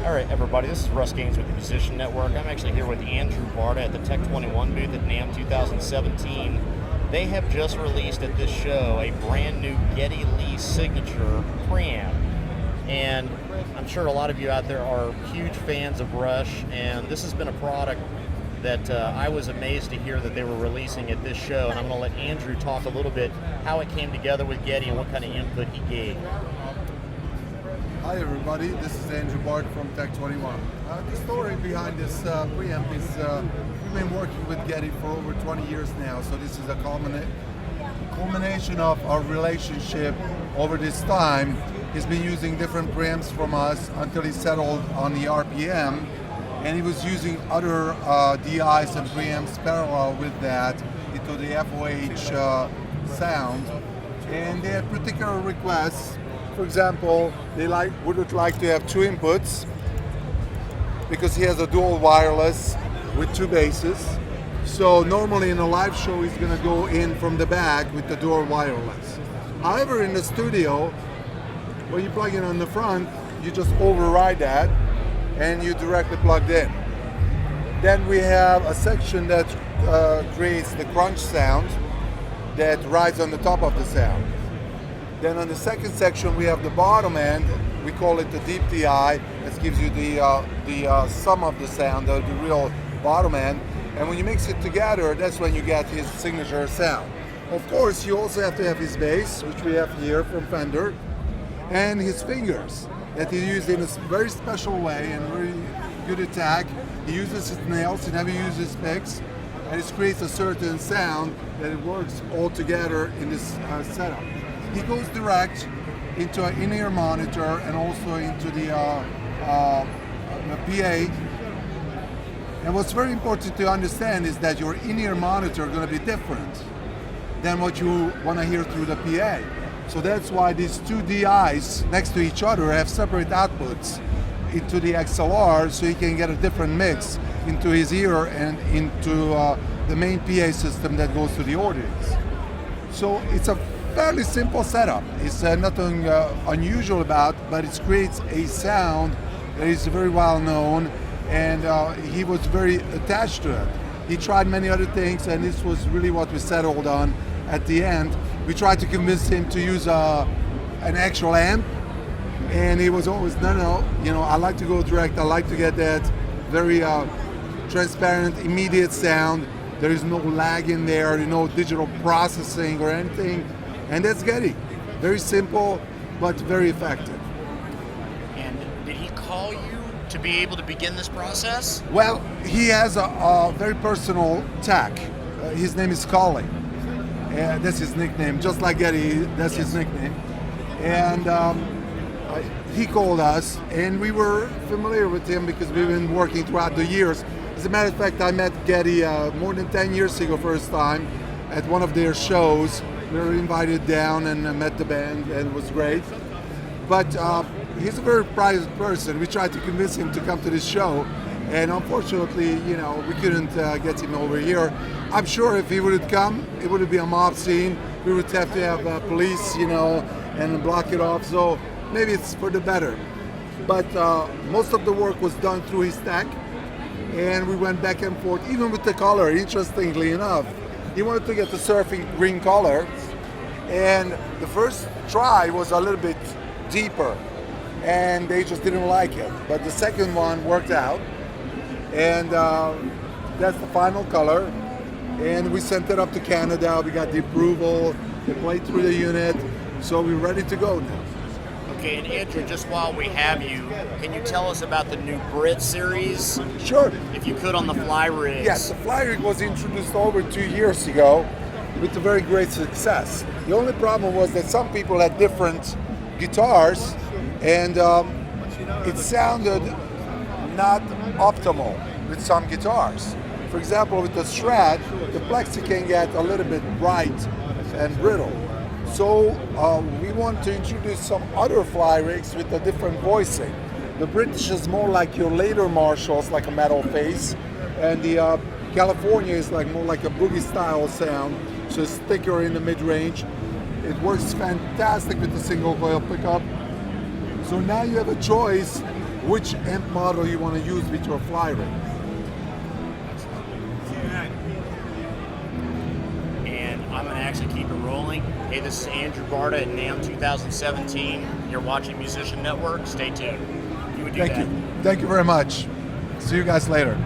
All right, everybody, this is Russ Gaines with the Musician Network. I'm actually here with Andrew Barta at the Tech 21 booth at NAMM 2017. They have just released at this show a brand new Geddy Lee signature preamp. And I'm sure a lot of you out there are huge fans of Rush, and this has been a product that I was amazed to hear that they were releasing at this show. And I'm going to let Andrew talk a little bit how it came together with Geddy and what kind of input he gave. Hi everybody, this is Andrew Bart from Tech 21. The story behind this preamp is we've been working with Geddy for over 20 years now, so this is a culmination of our relationship over this time. He's been using different preamps from us until he settled on the RPM, and he was using other DIs and preamps parallel with that into the FOH sound, and they had particular requests. For example, they would like to have two inputs because he has a dual wireless with two basses. So normally in a live show, he's going to go in from the back with the dual wireless. However, in the studio, when you plug in on the front, you just override that and you directly plugged in. Then we have a section that creates the crunch sound that rides on the top of the sound. Then on the second section we have the bottom end, we call it the deep DI, that gives you the sum of the sound, the real bottom end. And when you mix it together, that's when you get his signature sound. Of course, you also have to have his bass, which we have here from Fender, and his fingers, that he used in a very special way and very good attack. He uses his nails, he never uses picks, and it creates a certain sound that it works all together in this setup. He goes direct into an in-ear monitor and also into the PA. And what's very important to understand is that your in-ear monitor is going to be different than what you want to hear through the PA. So that's why these two DIs next to each other have separate outputs into the XLR, so he can get a different mix into his ear and into the main PA system that goes to the audience. So it's a fairly simple setup. It's nothing unusual about, but it creates a sound that is very well known, and he was very attached to it. He tried many other things, and this was really what we settled on at the end. We tried to convince him to use an actual amp, and he was always, no, I like to go direct. I like to get that very transparent, immediate sound. There is no lag in there, no digital processing or anything. And that's Geddy. Very simple, but very effective. And did he call you to be able to begin this process? Well, he has a very personal tech. His name is Collie. That's his nickname. Just like Geddy, that's his nickname. And he called us, and we were familiar with him because we've been working throughout the years. As a matter of fact, I met Geddy more than 10 years ago, first time, at one of their shows. We were invited down and met the band, and it was great. But he's a very private person. We tried to convince him to come to this show, and unfortunately, we couldn't get him over here. I'm sure if he would have come, it would be a mob scene. We would have to have police, and block it off. So maybe it's for the better. But most of the work was done through his tech, and we went back and forth, even with the color, interestingly enough. He wanted to get the surfing green color, and the first try was a little bit deeper, and they just didn't like it. But the second one worked out, and that's the final color. And we sent it up to Canada. We got the approval. They played through the unit, so we're ready to go now. Okay, and Andrew, just while we have you, can you tell us about the new Brit series? Sure. If you could, on the fly rigs. Yes, the fly rig was introduced over 2 years ago with a very great success. The only problem was that some people had different guitars, and it sounded not optimal with some guitars. For example, with the Strat, the plexi can get a little bit bright and brittle. So we want to introduce some other fly rigs with a different voicing. The British is more like your later Marshalls, like a metal face, and the California is more like a boogie style sound, so it's thicker in the mid-range. It works fantastic with the single coil pickup. So now you have a choice which amp model you want to use with your fly rig. And I'm going to actually keep it rolling. Hey, this is Andrew Barta at NAMM 2017. You're watching Musician Network. Stay tuned. You would do that. Thank you very much. See you guys later.